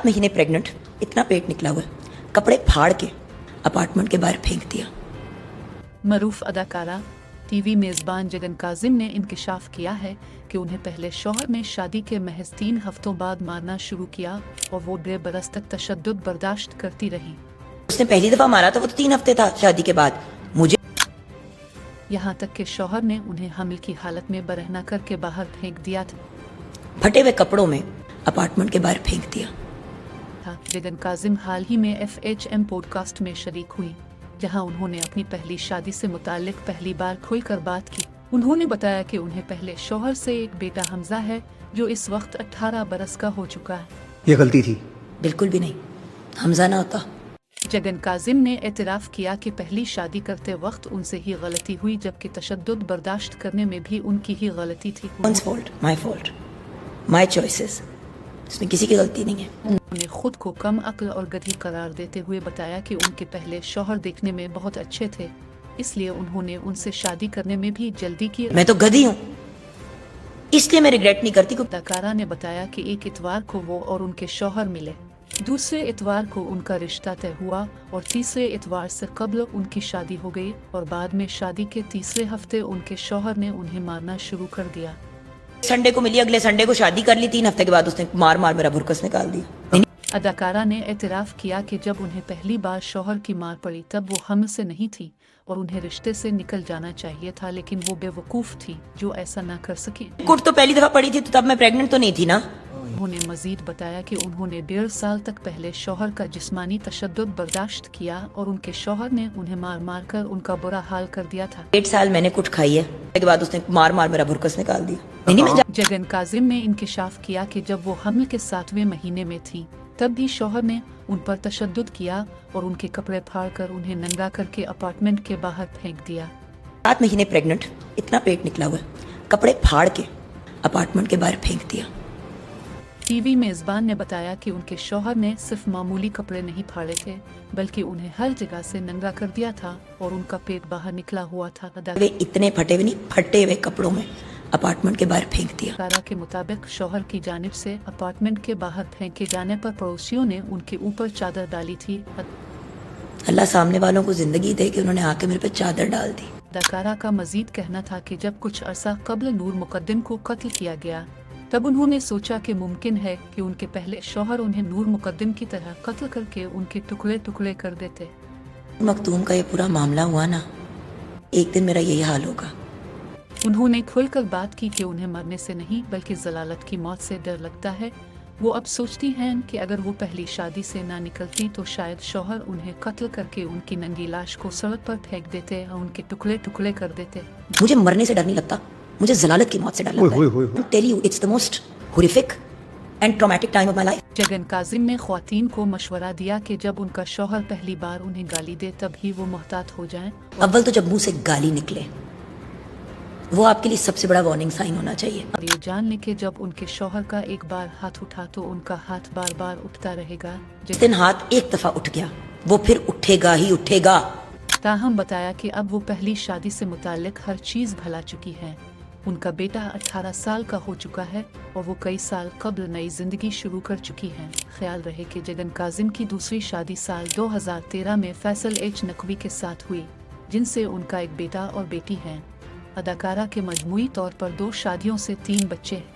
7 महीने प्रेग्नेंट, इतना पेट निकला हुआ है, कपड़े फाड़ के अपार्टमेंट के बाहर फेंक दिया। मरूफ अदाकारा टीवी मेज़बान जगन काजिम ने इंकशाफ किया है कि उन्हें पहले शौहर ने शादी के महज 3 हफ्तों बाद मारना शुरू किया और वो 1.5 बरस तक तशद्दुद बर्दाश्त करती रही। उसने पहली दफा मारा था वो तो 3 हफ्ते था शादी के बाद। मुझे यहाँ तक कि शौहर ने उन्हें हमल की हालत में बरहना करके बाहर फेंक दिया था। फटे हुए कपड़ों में अपार्टमेंट के बाहर फेंक दिया। जगन काजिम हाल ही में FHM पॉडकास्ट में शरीक हुई, जहां उन्होंने अपनी पहली शादी से मुताल्लिक पहली बार खुलकर बात की। उन्होंने बताया कि उन्हें पहले शौहर से एक बेटा हमजा है जो इस वक्त 18 बरस का हो चुका है। ये गलती थी? बिल्कुल भी नहीं, हमजा ना होता। जगन काजिम ने एतराफ़ किया कि पहली शादी करते वक्त उनसे ही गलती हुई, जबकि तशद्दुद बर्दाश्त करने में भी उनकी ही गलती थी। माय फॉल्ट, माय चॉइसेस, इसमें किसी की गलती नहीं है। उन्होंने खुद को कम अक्ल और गधी करार देते हुए बताया कि उनके पहले शौहर देखने में बहुत अच्छे थे, इसलिए उन्होंने उनसे शादी करने में भी जल्दी की। मैं तो गधी हूँ, इसलिए मैं रिग्रेट नहीं करती। अदाकारा ने बताया कि एक इतवार को वो और उनके शौहर मिले, दूसरे इतवार को उनका रिश्ता तय हुआ और तीसरे इतवार से कब्ल उनकी शादी हो गई और बाद में शादी के तीसरे हफ्ते उनके शौहर ने उन्हें मारना शुरू कर दिया। संडे को मिली, अगले संडे को शादी कर ली, 3 हफ्ते के बाद उसने मार मार मेरा भुरकस निकाल दिया। अदाकारा ने एतराफ़ किया कि जब उन्हें पहली बार शौहर की मार पड़ी तब वो हम से नहीं थी और उन्हें रिश्ते से निकल जाना चाहिए था, लेकिन वो बेवकूफ़ थी जो ऐसा ना कर सकी। कुट तो पहली दफा पड़ी थी तो तब मैं प्रेग्नेंट तो नहीं थी ना। उन्होंने मजीद बताया कि उन्होंने 1.5 साल तक पहले शौहर का जिस्मानी तशद्दुद बर्दाश्त किया और उनके शौहर ने उन्हें मार मार कर उनका बुरा हाल कर दिया था। 1.5 साल मैंने कुट खाई है, उसके बाद उसने मार मार मेरा भुरकस निकाल दिया। नहीं, जगन काजिम ने इंकशाफ किया कि जब वो हमल के 7वें महीने में थी तब भी शौहर ने उन पर तशद्दुद किया और उनके कपड़े फाड़ कर उन्हें नंगा करके अपार्टमेंट के बाहर फेंक दिया। 7 महीने प्रेग्नेंट, इतना पेट निकला हुआ है, कपड़े फाड़ के अपार्टमेंट के बाहर फेंक दिया। टीवी मेज़बान ने बताया कि उनके शौहर ने सिर्फ मामूली कपड़े नहीं फाड़े थे, बल्कि उन्हें हर जगह से नंगा कर दिया था और उनका पेट बाहर निकला हुआ था। वे इतने फटे हुए नहीं, फटे हुए कपड़ों में अपार्टमेंट के बाहर फेंक दिया। अदाकारा के मुताबिक शौहर की जानिब से अपार्टमेंट के बाहर फेंके जाने पर पड़ोसियों ने उनके ऊपर चादर डाली थी। अल्लाह सामने वालों को जिंदगी दे कि उन्होंने आके मेरे पे चादर डाल दी। अदाकारा का मजीद कहना था कि जब कुछ अरसा कब्ल नूर मुकद्दम को कत्ल किया गया तब उन्होंने सोचा कि मुमकिन है कि उनके पहले शौहर उन्हें नूर मुकद्दम की तरह कत्ल करके उनके टुकड़े टुकड़े कर देते। मखतूम का ये पूरा मामला हुआ ना, एक दिन मेरा यही हाल होगा। उन्होंने खुलकर बात की कि उन्हें मरने से नहीं बल्कि जलालत की मौत से डर लगता है। वो अब सोचती हैं कि अगर वो पहली शादी से ना निकलती तो शायद शौहर उन्हें कत्ल करके उनकी नंगी लाश को सड़क पर फेंक देते और उनके टुकड़े टुकड़े कर देते। मुझे मरने से डर नहीं लगता, मुझे जलालत की मौत से डर लगता है। Tell you it's the most horrific and traumatic time of my life. Jagan Kazim ने ख्वातीन को मशवरा दिया कि जब उनका शौहर पहली बार उन्हें गाली दे तब ही वो मोहतात हो जाएं। अव्वल तो जब मुंह से गाली निकले वो आपके लिए सबसे बड़ा वार्निंग साइन होना चाहिए। और ये जान लें कि जब उनके शौहर का एक बार हाथ उठा तो उनका हाथ बार बार उठता रहेगा। जिस दिन हाथ एक दफा उठ गया वो फिर उठेगा ही उठेगा। ताहम बताया कि अब वो पहली शादी से मुताल्लिक हर चीज़ भुला चुकी हैं। उनका बेटा 18 साल का हो चुका है और वो कई साल कब्ल नई जिंदगी शुरू कर चुकी हैं। ख्याल रहे कि जगन काजिम की दूसरी शादी साल 2013 में फैसल H नकवी के साथ हुई, जिनसे उनका एक बेटा और बेटी हैं। अदाकारा के मजमूई तौर पर 2 शादियों से 3 बच्चे हैं।